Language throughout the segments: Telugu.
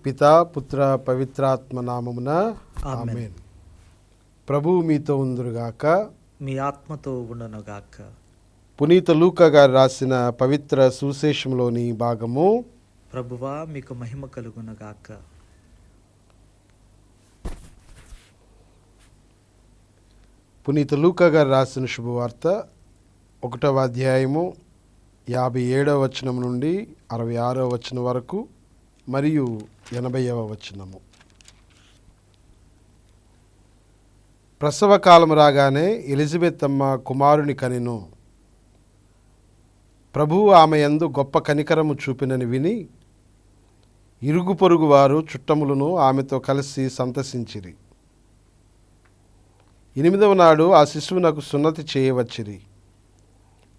పితా పుత్ర పవిత్రాత్మ నామమున ఆమేన్. ప్రభువు మీతో ఉందురుగాక, మీ ఆత్మతో ఉండునుగాక. పునీత లూకా గారు రాసిన పవిత్ర సువిశేషంలోని భాగము. ప్రభువా మీకు మహిమ కలుగునుగాక. పునీత లూకా గారు రాసిన శుభవార్త 1వ అధ్యాయము 57వ వచనం నుండి 66వ వచనం వరకు మరియు 80వ వచనము. ప్రసవ కాలం రాగానే ఎలిజబెత్ అమ్మ కుమారుని కనెను. ప్రభువు ఆమె యందు గొప్ప కనికరము చూపినని విని ఇరుగు పొరుగు వారు చుట్టములను ఆమెతో కలిసి సంతసించిరి. 8వ నాడు ఆ శిశువునకు సున్నతి చేయవచ్చిరి.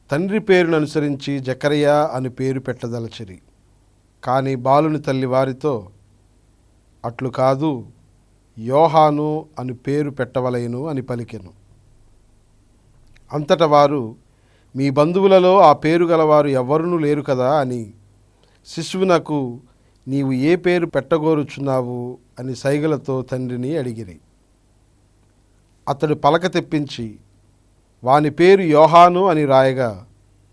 తండ్రి పేరును అనుసరించి జకరియా అని పేరు పెట్టదలచిరి. కానీ బాలుని తల్లి వారితో, అట్లు కాదు, యోహాను అని పేరు పెట్టవలెను అని పలికెను. అంతట వారు, మీ బంధువులలో ఆ పేరు గలవారు ఎవ్వరునూ లేరు కదా అని శిశువునకు నీవు ఏ పేరు పెట్టగోరుచున్నావు అని సైగలతో తండ్రిని అడిగిరి. అతడు పలక తెప్పించి వాని పేరు యోహాను అని రాయగా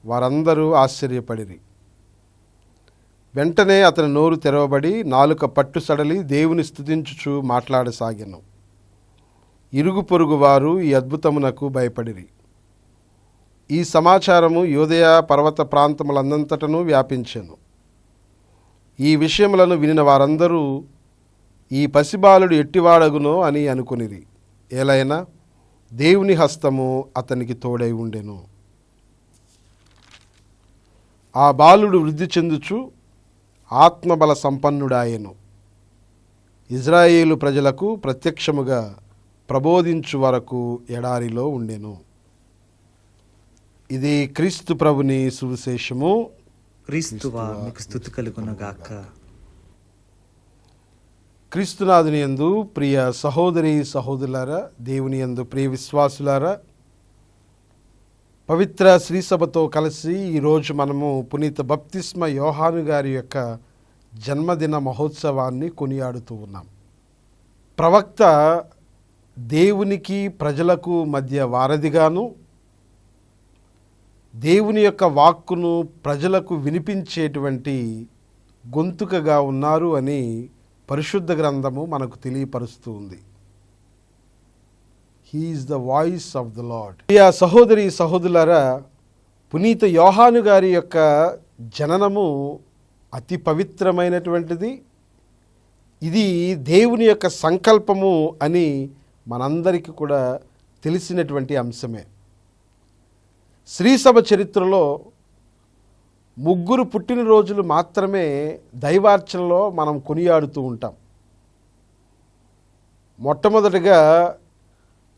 వారందరూ ఆశ్చర్యపడిరి. వెంటనే అతని నోరు తెరవబడి నాలుక పట్టు సడలి దేవుని స్తుతించుచు మాట్లాడసాగెను. ఇరుగు పొరుగు వారు ఈ అద్భుతమునకు భయపడిరి. ఈ సమాచారము యూదయ పర్వత ప్రాంతములందంతటను వ్యాపించెను. ఈ విషయములను వినిన వారందరూ ఈ పసిబాలుడు ఎట్టివాడగునో అని అనుకునిరి. ఏలైనా దేవుని హస్తము అతనికి తోడై ఉండెను. ఆ బాలుడు వృద్ధి చెందుచు ఆత్మబల సంపన్నుడాయెను. ఇజ్రాయేలు ప్రజలకు ప్రత్యక్షముగా ప్రబోధించు వరకు ఎడారిలో ఉండెను. ఇది క్రీస్తు ప్రభుని సువిశేషము. క్రీస్తువా మీకు స్తుతి కలుగునుగాక. క్రీస్తునాథుని యందు ప్రియ సహోదరి సహోదరులారా, దేవుని యందు ప్రియ విశ్వాసులారా, పవిత్ర శ్రీసభతో కలిసి ఈరోజు మనము పునీత బప్తిస్మ యోహాను గారి యొక్క జన్మదిన మహోత్సవాన్ని కొనియాడుతూ ఉన్నాం. ప్రవక్త దేవునికి ప్రజలకు మధ్య వారధిగాను, దేవుని యొక్క వాక్కును ప్రజలకు వినిపించేటువంటి గొంతుకగా ఉన్నారు అని పరిశుద్ధ గ్రంథము మనకు తెలియపరుస్తూ ఉంది. He is the voice of the lord. ప్రియ సహోదరి సహోదరులారా, పునీత యోహాను గారి యొక్క జననము అతి పవిత్రమైనటువంటిది. ఇది దేవుని యొక్క సంకల్పము అని మనందరికీ కూడా తెలిసినటువంటి అంశమే. శ్రీసభ చరిత్రలో 3 పుట్టినరోజులు మాత్రమే దైవార్చనలో మనం కొనియాడుతూ ఉంటాం. మొట్టమొదటిగా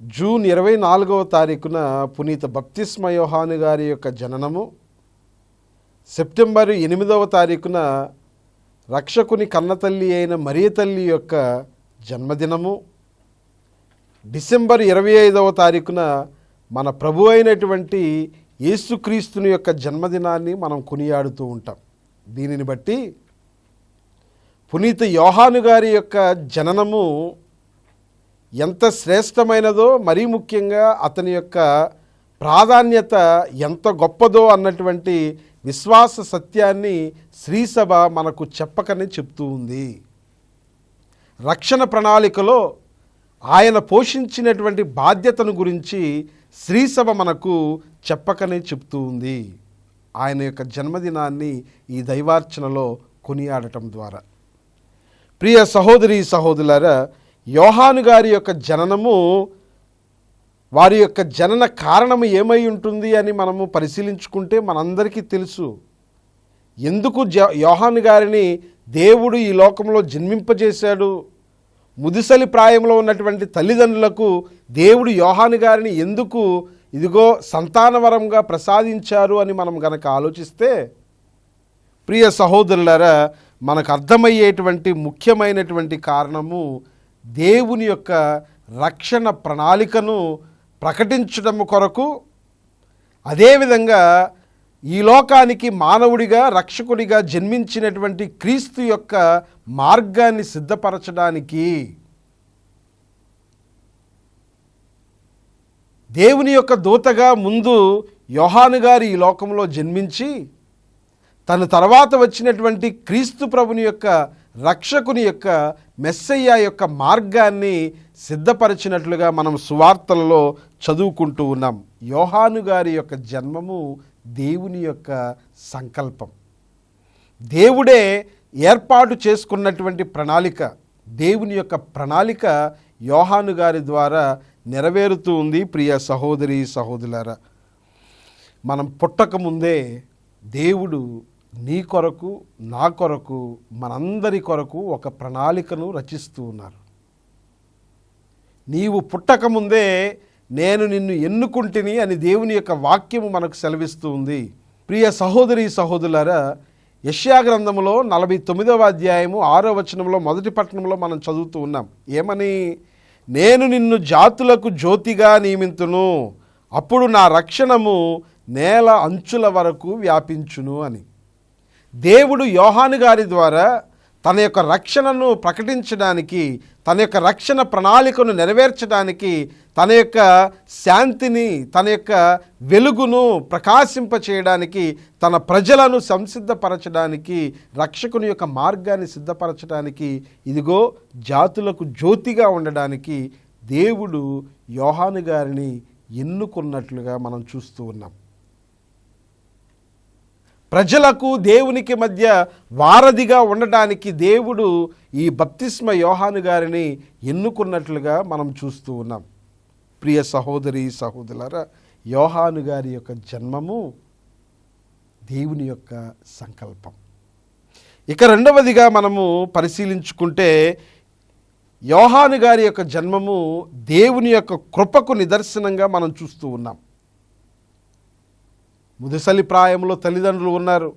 జూన్ 24వ తారీఖున పునీత బప్తిస్మ యోహాను గారి యొక్క జననము, సెప్టెంబర్ 8వ తారీఖున రక్షకుని కన్నతల్లి అయిన మరియ తల్లి యొక్క జన్మదినము, డిసెంబర్ 25వ తారీఖున మన ప్రభు అయినటువంటి యేసుక్రీస్తుని యొక్క జన్మదినాన్ని మనం కొనియాడుతూ ఉంటాం. దీనిని బట్టి పునీత యోహాను గారి యొక్క జననము ఎంత శ్రేష్టమైనదో, మరీ ముఖ్యంగా అతని యొక్క ప్రాధాన్యత ఎంత గొప్పదో అన్నటువంటి విశ్వాస సత్యాన్ని శ్రీసభ మనకు చెప్పకనే చెప్తూ ఉంది. రక్షణ ప్రణాళికలో ఆయన పోషించినటువంటి బాధ్యతను గురించి శ్రీసభ మనకు చెప్పకనే చెప్తూ ఉంది. ఆయన యొక్క జన్మదినాన్ని ఈ దైవార్చనలో కొనియాడటం ద్వారా. ప్రియ సహోదరి సహోదరులారా, యోహాను గారి యొక్క జననము, వారి యొక్క జనన కారణము ఏమై ఉంటుంది అని మనము పరిశీలించుకుంటే మనందరికీ తెలుసు. ఎందుకు యోహాను గారిని దేవుడు ఈ లోకంలో జన్మింపజేశాడు, ముదిసలి ప్రాయంలో ఉన్నటువంటి తల్లిదండ్రులకు దేవుడు యోహాను గారిని ఎందుకు ఇదిగో సంతానవరంగా ప్రసాదించారు అని మనం గనక ఆలోచిస్తే, ప్రియ సహోదరులారా, మనకు అర్థమయ్యేటువంటి ముఖ్యమైనటువంటి కారణము దేవుని యొక్క రక్షణ ప్రణాళికను ప్రకటించడం కొరకు, అదేవిధంగా ఈ లోకానికి మానవుడిగా రక్షకుడిగా జన్మించినటువంటి క్రీస్తు యొక్క మార్గాన్ని సిద్ధపరచడానికి దేవుని యొక్క దూతగా ముందు యోహాను గారు ఈ లోకంలో జన్మించి తన తర్వాత వచ్చినటువంటి క్రీస్తు ప్రభుని యొక్క రక్షకుని యొక్క మెస్సయ్య యొక్క మార్గాన్ని సిద్ధపరిచినట్లుగా మనం సువార్తలలో చదువుకుంటూ ఉన్నాం. యోహాను గారి యొక్క జన్మము దేవుని యొక్క సంకల్పం, దేవుడే ఏర్పాటు చేసుకున్నటువంటి ప్రణాళిక. దేవుని యొక్క ప్రణాళిక యోహాను గారి ద్వారా నెరవేరుతూ ఉంది. ప్రియ సహోదరి సహోదరులారా, మనం పుట్టకముందే దేవుడు నీ కొరకు నా కొరకు మనందరి కొరకు ఒక ప్రణాళికను రచిస్తూ ఉన్నారు. నీవు పుట్టకముందే నేను నిన్ను ఎన్నుకుంటిని అని దేవుని యొక్క వాక్యము మనకు సెలవిస్తూ ఉంది. ప్రియ సహోదరి సహోదరులారా, యెషయా గ్రంథములో 49వ అధ్యాయము 6వ వచనంలో మొదటి పట్టణంలో మనం చదువుతూ ఉన్నాం. ఏమని? నేను నిన్ను జాతులకు జ్యోతిగా నియమింతును, అప్పుడు నా రక్షణము నేల అంచుల వరకు వ్యాపించును అని. దేవుడు యోహాను గారి ద్వారా తన యొక్క రక్షణను ప్రకటించడానికి, తన యొక్క రక్షణ ప్రణాళికను నెరవేర్చడానికి, తన యొక్క శాంతిని, తన యొక్క వెలుగును ప్రకాశింపచేయడానికి, తన ప్రజలను సంసిద్ధపరచడానికి, రక్షకుని యొక్క మార్గాన్ని సిద్ధపరచడానికి, ఇదిగో జాతులకు జ్యోతిగా ఉండడానికి దేవుడు యోహాను గారిని ఎన్నుకున్నట్లుగా మనం చూస్తూ ఉన్నాం. ప్రజలకు దేవునికి మధ్య వారధిగా ఉండడానికి దేవుడు ఈ బప్తిస్మ యోహాను గారిని ఎన్నుకున్నట్లుగా మనం చూస్తూ ఉన్నాం. ప్రియ సహోదరి సహోదరులారా, యోహాను గారి యొక్క జన్మము దేవుని యొక్క సంకల్పం. ఇక రెండవదిగా మనము పరిశీలించుకుంటే యోహాను గారి యొక్క జన్మము దేవుని యొక్క కృపకు నిదర్శనంగా మనం చూస్తూ ఉన్నాం. ముదుసలి ప్రాయంలో తల్లిదండ్రులు ఉన్నారు.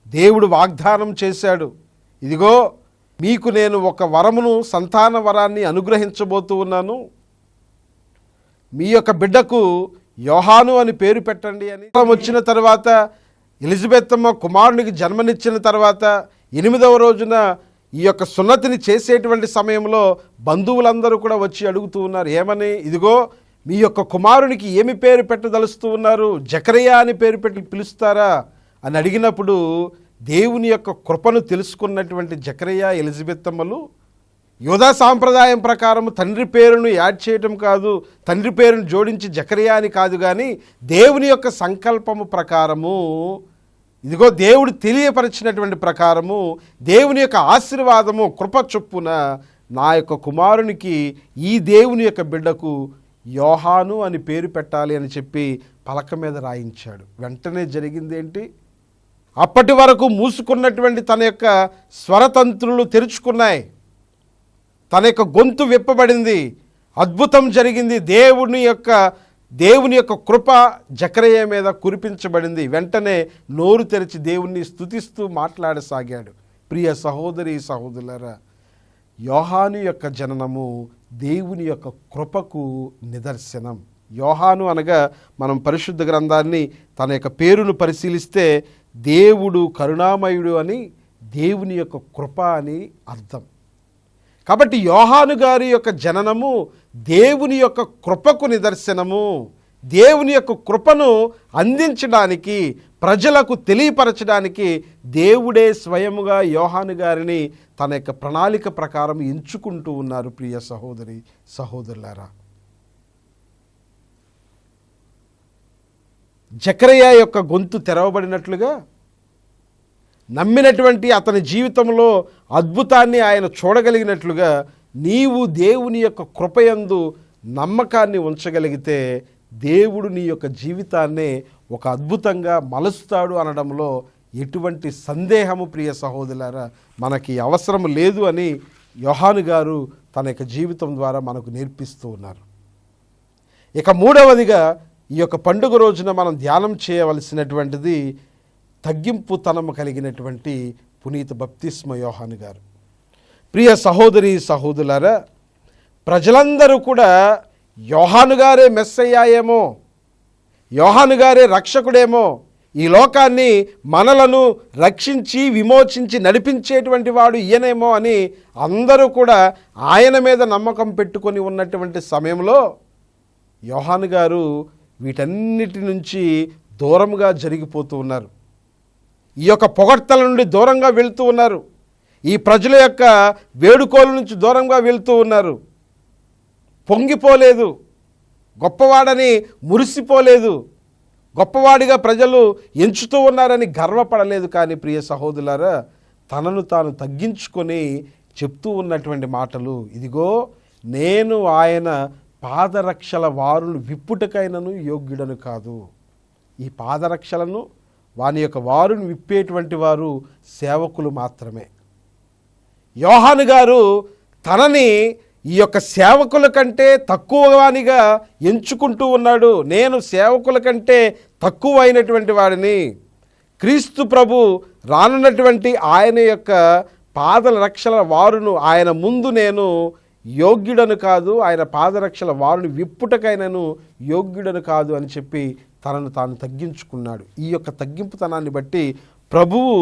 దేవుడు వాగ్దానం చేశాడు, ఇదిగో మీకు నేను ఒక వరమును, సంతాన వరాన్ని అనుగ్రహించబోతూ ఉన్నాను, మీ యొక్క బిడ్డకు యోహాను అని పేరు పెట్టండి అని. వచ్చిన తర్వాత ఎలిజబెత్ అమ్మ కుమారునికి జన్మనిచ్చిన తర్వాత 8వ రోజున ఈ యొక్క సున్నతిని చేసేటువంటి సమయంలో బంధువులందరూ కూడా వచ్చి అడుగుతూ ఉన్నారు. ఏమని? ఇదిగో మీ యొక్క కుమారునికి ఏమి పేరు పెట్టదలుస్తూ ఉన్నారు? జకరియా అని పేరు పెట్టి పిలుస్తారా అని అడిగినప్పుడు దేవుని యొక్క కృపను తెలుసుకున్నటువంటి జకరియా, ఎలిజబెత్ అమ్మలు యూదా సాంప్రదాయం ప్రకారం తండ్రి పేరును యాడ్ చేయటం కాదు, తండ్రి పేరును జోడించి జకరియా అని కాదు, కానీ దేవుని యొక్క సంకల్పము ప్రకారము, ఇదిగో దేవుడు తెలియపరిచినటువంటి ప్రకారము, దేవుని యొక్క ఆశీర్వాదము కృప చొప్పున నా యొక్క కుమారునికి, ఈ దేవుని యొక్క బిడ్డకు యోహాను అని పేరు పెట్టాలి అని చెప్పి పలక మీద రాయించాడు. వెంటనే జరిగింది ఏంటి? అప్పటి వరకు మూసుకున్నటువంటి తన యొక్క స్వరతంత్రులు తెరుచుకున్నాయి, తన యొక్క గొంతు విప్పబడింది, అద్భుతం జరిగింది. దేవుని యొక్క కృప జకరియా మీద కురిపించబడింది. వెంటనే నోరు తెరిచి దేవుణ్ణి స్తుతిస్తూ మాట్లాడసాగాడు. ప్రియ సహోదరి సహోదరులారా, యోహాను యొక్క జననము దేవుని యొక్క కృపకు నిదర్శనం. యోహాను అనగా మనం పరిశుద్ధ గ్రంథాన్ని తన యొక్క పేరును పరిశీలిస్తే దేవుడు కరుణామయుడు అని, దేవుని యొక్క కృప అని అర్థం. కాబట్టి యోహాను గారి యొక్క జననము దేవుని యొక్క కృపకు నిదర్శనము. దేవుని యొక్క కృపను అందించడానికి, ప్రజలకు తెలియపరచడానికి దేవుడే స్వయముగా యోహాను గారిని తన యొక్క ప్రణాళిక ప్రకారం ఎంచుకుంటూ ఉన్నారు. ప్రియ సహోదరి సహోదరులారా, జకరియా యొక్క గొంతు తెరవబడినట్లుగా, నమ్మినటువంటి అతని జీవితంలో అద్భుతాన్ని ఆయన చూడగలిగినట్లుగా, నీవు దేవుని యొక్క కృపయందు నమ్మకాన్ని ఉంచగలిగితే దేవుడు నీ యొక్క జీవితాన్నే ఒక అద్భుతంగా మలుస్తాడు అనడంలో ఎటువంటి సందేహము ప్రియ సహోదరులారా మనకి అవసరం లేదు అని యోహాను గారు తన యొక్క జీవితం ద్వారా మనకు నేర్పిస్తూ ఉన్నారు. ఇక మూడవదిగా ఈ యొక్క పండుగ రోజున మనం ధ్యానం చేయవలసినటువంటిది తగ్గింపుతనము కలిగినటువంటి పునీత బప్తిస్మ యోహాను గారు. ప్రియ సహోదరి సహోదరులారా, ప్రజలందరూ కూడా యోహాను గారే మెస్సయ్య ఏమో, యోహాను గారే రక్షకుడేమో, ఈ లోకాన్ని మనలను రక్షించి విమోచించి నడిపించేటువంటి వాడు ఈయనేమో అని అందరూ కూడా ఆయన మీద నమ్మకం పెట్టుకొని ఉన్నటువంటి సమయంలో యోహాను గారు వీటన్నిటి నుంచి దూరంగా జరిగిపోతూ ఉన్నారు. ఈ యొక్క పొగడ్తల నుండి దూరంగా వెళ్తూ ఉన్నారు. ఈ ప్రజల యొక్క వేడుకోల నుంచి దూరంగా వెళ్తూ ఉన్నారు. పొంగిపోలేదు, గొప్పవాడని మురిసిపోలేదు, గొప్పవాడిగా ప్రజలు ఎంచుతూ ఉన్నారని గర్వపడలేదు. కానీ ప్రియ సహోదరులారా, తనను తాను తగ్గించుకొని చెప్తూ ఉన్నటువంటి మాటలు, ఇదిగో నేను ఆయన పాదరక్షల వారును విప్పుటకైనను యోగ్యుడను కాదు. ఈ పాదరక్షలను వాని యొక్క వారును విప్పేటువంటి వారు సేవకులు మాత్రమే. యోహాను గారు తనని ఈ యొక్క సేవకుల కంటే తక్కువవానిగా ఎంచుకుంటూ ఉన్నాడు. నేను సేవకుల కంటే తక్కువ అయినటువంటి వాడిని. క్రీస్తు ప్రభు రానున్నటువంటి ఆయన యొక్క పాదల రక్షల వారును ఆయన ముందు నేను యోగ్యుడను కాదు, ఆయన పాదరక్షల వారుని విప్పుటకైనను యోగ్యుడను కాదు అని చెప్పి తనను తాను తగ్గించుకున్నాడు. ఈ యొక్క తగ్గింపుతనాన్ని బట్టి ప్రభువు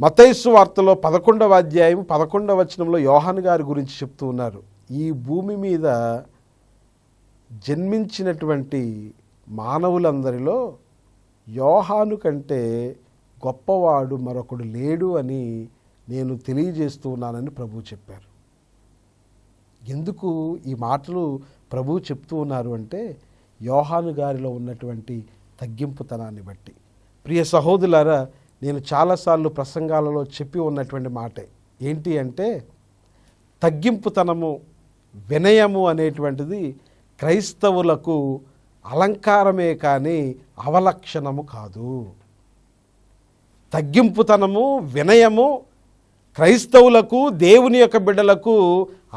మత్తయి సువార్తలో 11వ అధ్యాయం 11వ వచనంలో యోహాను గారి గురించి చెప్తూ ఉన్నారు. ఈ భూమి మీద జన్మించినటువంటి మానవులందరిలో యోహాను కంటే గొప్పవాడు మరొకడు లేడు అని నేను తెలియజేస్తూ ఉన్నానని ప్రభువు చెప్పారు. ఎందుకు ఈ మాటలు ప్రభువు చెప్తూ ఉన్నారు అంటే యోహాను గారిలో ఉన్నటువంటి తగ్గింపుతనాన్ని బట్టి. ప్రియ సహోదరులారా, నేను చాలాసార్లు ప్రసంగాలలో చెప్పి ఉన్నటువంటి మాటే ఏంటి అంటే, తగ్గింపుతనము, వినయము అనేటువంటిది క్రైస్తవులకు అలంకారమే కానీ అవలక్షణము కాదు. తగ్గింపుతనము, వినయము క్రైస్తవులకు, దేవుని యొక్క బిడ్డలకు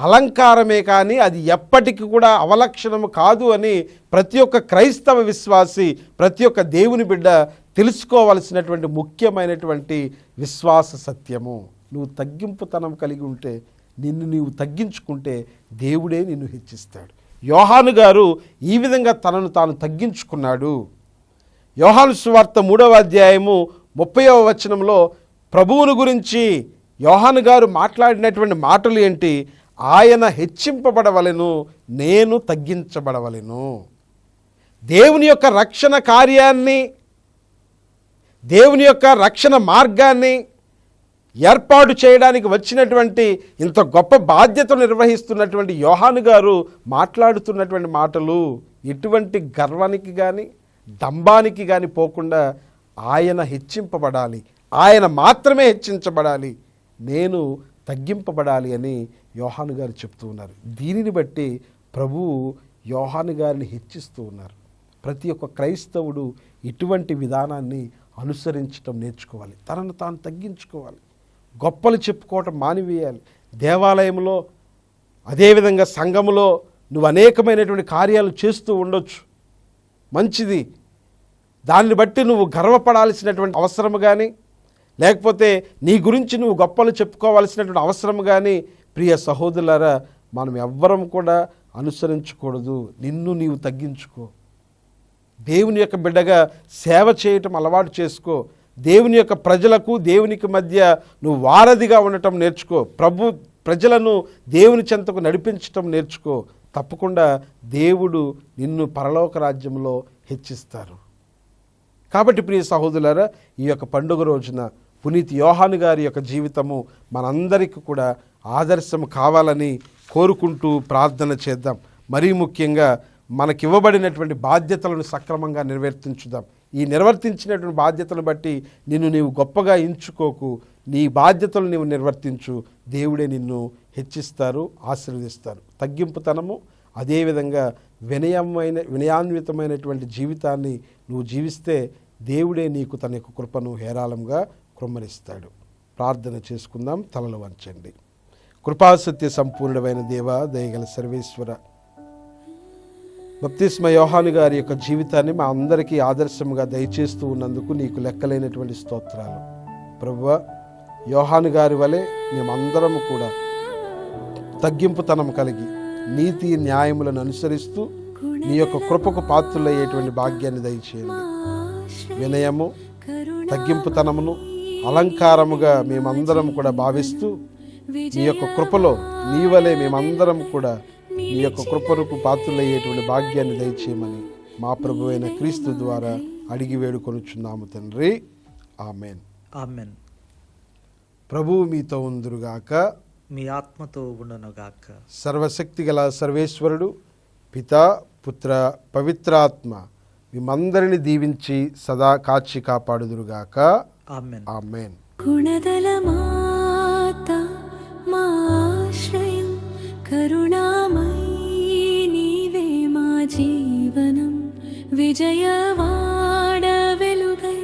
అలంకారమే కానీ అది ఎప్పటికీ కూడా అవలక్షణము కాదు అని ప్రతి ఒక్క క్రైస్తవ విశ్వాసి, ప్రతి ఒక్క దేవుని బిడ్డ తెలుసుకోవలసినటువంటి ముఖ్యమైనటువంటి విశ్వాస సత్యము. నువ్వు తగ్గింపుతనం కలిగి ఉంటే, నిన్ను నీవు తగ్గించుకుంటే దేవుడే నిన్ను హెచ్చిస్తాడు. యోహాను గారు ఈ విధంగా తనను తాను తగ్గించుకున్నాడు. యోహాను సువార్త 3వ అధ్యాయము 30వ వచనంలో ప్రభువును గురించి యోహాను గారు మాట్లాడినటువంటి మాటలు ఏంటి? ఆయన హెచ్చింపబడవలెను, నేను తగ్గించబడవలెను. దేవుని యొక్క రక్షణ కార్యాన్ని, దేవుని యొక్క రక్షణ మార్గాన్ని ఏర్పాటు చేయడానికి వచ్చినటువంటి ఇంత గొప్ప బాధ్యతను నిర్వహిస్తున్నటువంటి యోహాను గారు మాట్లాడుతున్నటువంటి మాటలు ఎటువంటి గర్వానికి కానీ డంబానికి కానీ పోకుండా ఆయన హెచ్చింపబడాలి, ఆయన మాత్రమే హెచ్చించబడాలి, నేను తగ్గింపబడాలి అని యోహాను గారు చెప్తూ ఉన్నారు. దీనిని బట్టి ప్రభువు యోహాను గారిని హెచ్చిస్తూ ఉన్నారు. ప్రతి ఒక్క క్రైస్తవుడు ఇటువంటి విధానాన్ని అనుసరించటం నేర్చుకోవాలి. తనను తాను తగ్గించుకోవాలి. గొప్పలు చెప్పుకోవటం మానివేయాలి. దేవాలయంలో, అదేవిధంగా సంఘములో నువ్వు అనేకమైనటువంటి కార్యాలు చేస్తూ ఉండొచ్చు, మంచిది. దాన్ని బట్టి నువ్వు గర్వపడాల్సినటువంటి అవసరము కానీ, లేకపోతే నీ గురించి నువ్వు గొప్పలు చెప్పుకోవాల్సినటువంటి అవసరము కానీ ప్రియ సహోదరులారా మనం ఎవ్వరం కూడా అనుసరించకూడదు. నిన్ను నీవు తగ్గించుకో. దేవుని యొక్క బిడ్డగా సేవ చేయటం అలవాటు చేసుకో. దేవుని యొక్క ప్రజలకు దేవునికి మధ్య నువ్వు వారధిగా ఉండటం నేర్చుకో. ప్రజలను దేవుని చెంతకు నడిపించటం నేర్చుకో. తప్పకుండా దేవుడు నిన్ను పరలోక రాజ్యంలో హెచ్చిస్తారు. కాబట్టి ప్రియ సహోదరులారా, ఈ యొక్క పండుగ రోజున పునీత్ యోహాను గారి యొక్క జీవితము మనందరికీ కూడా ఆదర్శం కావాలని కోరుకుంటూ ప్రార్థన చేద్దాం. మరీ ముఖ్యంగా మనకివ్వబడినటువంటి బాధ్యతలను సక్రమంగా నిర్వర్తించుదాం. ఈ నిర్వర్తించినటువంటి బాధ్యతలను బట్టి నిన్ను నీవు గొప్పగా ఎంచుకోకు. నీ బాధ్యతలు నీవు నిర్వర్తించు. దేవుడే నిన్ను హెచ్చిస్తారు, ఆశీర్వదిస్తారు. తగ్గింపుతనము, అదేవిధంగా వినయాన్వితమైనటువంటి జీవితాన్ని నువ్వు జీవిస్తే దేవుడే నీకు తన యొక్క కృపను హేరాళంగా కృమ్మరిస్తాడు. ప్రార్థన చేసుకుందాం. తలలు వంచండి. కృపాసత్య సంపూర్ణమైన దేవ, దయగల సర్వేశ్వర, బప్తిస్మ యోహాను గారి యొక్క జీవితాన్ని మా అందరికీ ఆదర్శంగా దయచేస్తూ ఉన్నందుకు నీకు లెక్కలేనటువంటి స్తోత్రాలు. ప్రభువా, యోహాను గారి వలె మేమందరము కూడా తగ్గింపుతనం కలిగి నీతి న్యాయములను అనుసరిస్తూ నీ యొక్క కృపకు పాత్రులయ్యేటువంటి భాగ్యాన్ని దయచేయండి. వినయము, తగ్గింపుతనమును అలంకారముగా మేమందరం కూడా భావిస్తూ నీ యొక్క కృపలో నీ వలె మేమందరం కూడా నీ యొక్క కృపకు పాత్రులయ్యేటువంటి భాగ్యాన్ని దయచేయమని మా ప్రభువైన క్రీస్తు ద్వారా అడిగి వేడుకొనుచున్నాము తండ్రి. ఆమెన్. ఆమెన్. ప్రభువు మీతో ఉందురుగాక. మీ ఆత్మతో ఉండునుగాక. సర్వశక్తి గల సర్వేశ్వరుడు పితా, పుత్ర, పవిత్రాత్మ మిమ్మందరిని దీవించి సదా కాచి కాపాడుదురుగాక. ఆమెన్. ఆమెన్. గుణదల మాత మా ఆశ్రయం, కరుణామయీ నీవే మా జీవనం, విజయవాడ వెలుగై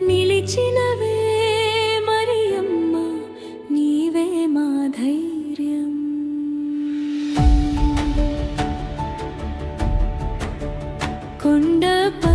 నిలిచినవే మరియమ్మ, నీవే మా ధైర్యం. కొండపై